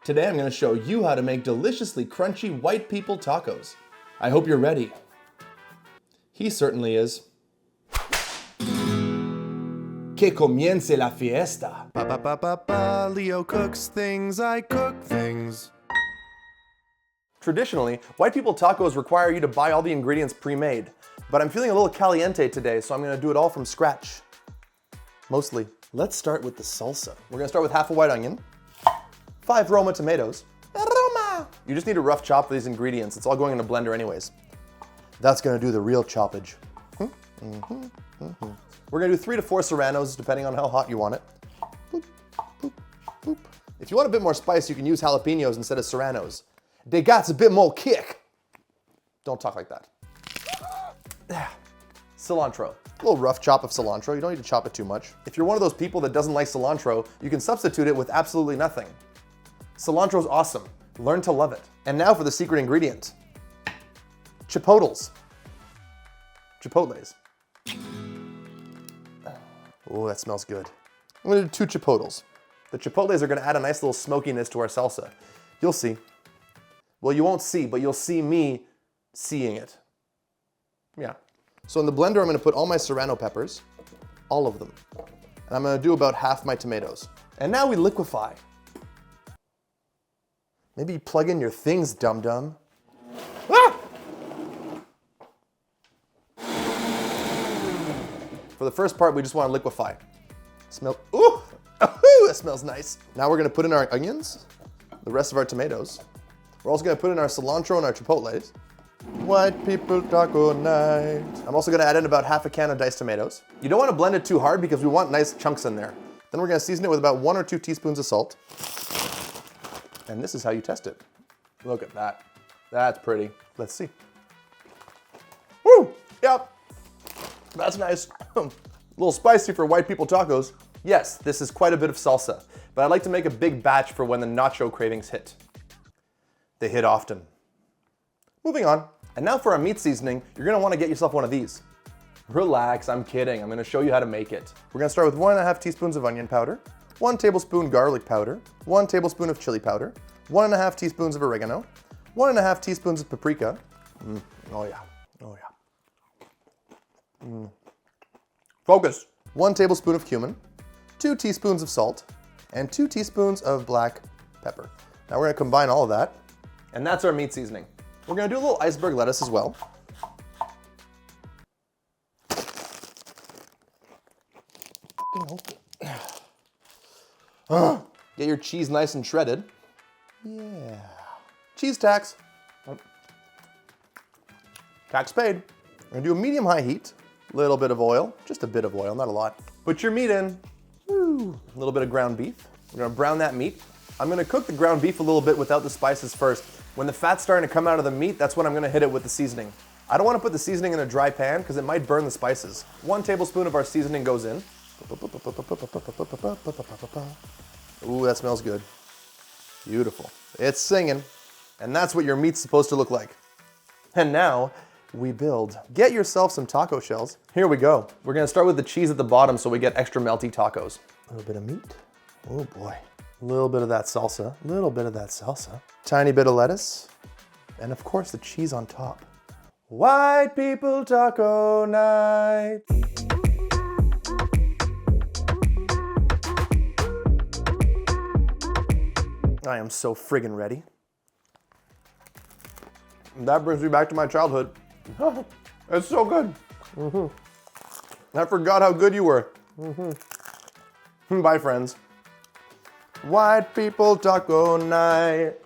Today I'm going to show you how to make deliciously crunchy white people tacos. I hope you're ready. He certainly is. Que comience la fiesta. Ba ba ba ba ba, Leo cooks things, I cook things. Traditionally, white people tacos require you to buy all the ingredients pre-made, but I'm feeling a little caliente today, so I'm gonna do it all from scratch. Mostly. Let's start with the salsa. We're gonna start with half a white onion, 5 Roma tomatoes. Roma! You just need a rough chop for these ingredients. It's all going in a blender anyways. That's gonna do the real choppage. We're gonna do 3 to 4 serranos, depending on how hot you want it. Boop, boop, boop. If you want a bit more spice, you can use jalapenos instead of serranos. They got a bit more kick. Don't talk like that. Cilantro. A little rough chop of cilantro. You don't need to chop it too much. If you're one of those people that doesn't like cilantro, you can substitute it with absolutely nothing. Cilantro's awesome. Learn to love it. And now for the secret ingredient. Chipotles. Chipotles. Oh, that smells good. I'm gonna do 2 chipotles. The chipotles are gonna add a nice little smokiness to our salsa. You'll see. Well, you won't see, but you'll see me seeing it. Yeah. So in the blender, I'm gonna put all my serrano peppers, all of them. And I'm gonna do about half my tomatoes. And now we liquefy. Maybe plug in your things, dum-dum. Ah! For the first part, we just wanna liquefy. Smell, ooh, that smells nice. Now we're gonna put in our onions, the rest of our tomatoes. We're also gonna put in our cilantro and our chipotles. White people taco night. I'm also gonna add in about half a can of diced tomatoes. You don't wanna blend it too hard because we want nice chunks in there. Then we're gonna season it with about 1 or 2 teaspoons of salt. And this is how you test it. Look at that. That's pretty. Let's see. Woo! Yep. That's nice. A little spicy for white people tacos. Yes, this is quite a bit of salsa, but I like to make a big batch for when the nacho cravings hit. They hit often. Moving on. And now for our meat seasoning, you're gonna wanna get yourself one of these. Relax, I'm kidding. I'm gonna show you how to make it. We're gonna start with 1½ teaspoons of onion powder, 1 tablespoon garlic powder, 1 tablespoon of chili powder, 1½ teaspoons of oregano, 1½ teaspoons of paprika. Oh yeah, oh yeah. Focus. 1 tablespoon of cumin, 2 teaspoons of salt, and 2 teaspoons of black pepper. Now we're gonna combine all of that, and that's our meat seasoning. We're gonna do a little iceberg lettuce as well. Get your cheese nice and shredded. Yeah. Cheese tacks. Tax paid. We're gonna do a medium-high heat. Little bit of oil, just a bit of oil, not a lot. Put your meat in. Woo. A little bit of ground beef. We're gonna brown that meat. I'm gonna cook the ground beef a little bit without the spices first. When the fat's starting to come out of the meat, that's when I'm gonna hit it with the seasoning. I don't wanna put the seasoning in a dry pan because it might burn the spices. 1 tablespoon of our seasoning goes in. Ooh, that smells good. Beautiful. It's singing. And that's what your meat's supposed to look like. And now, we build. Get yourself some taco shells. Here we go. We're gonna start with the cheese at the bottom so we get extra melty tacos. A little bit of meat. Oh boy. A little bit of that salsa. A little bit of that salsa. Tiny bit of lettuce. And of course the cheese on top. White people taco night. I am so friggin' ready. And that brings me back to my childhood. It's so good. I forgot how good you were. Bye, friends. White people taco night.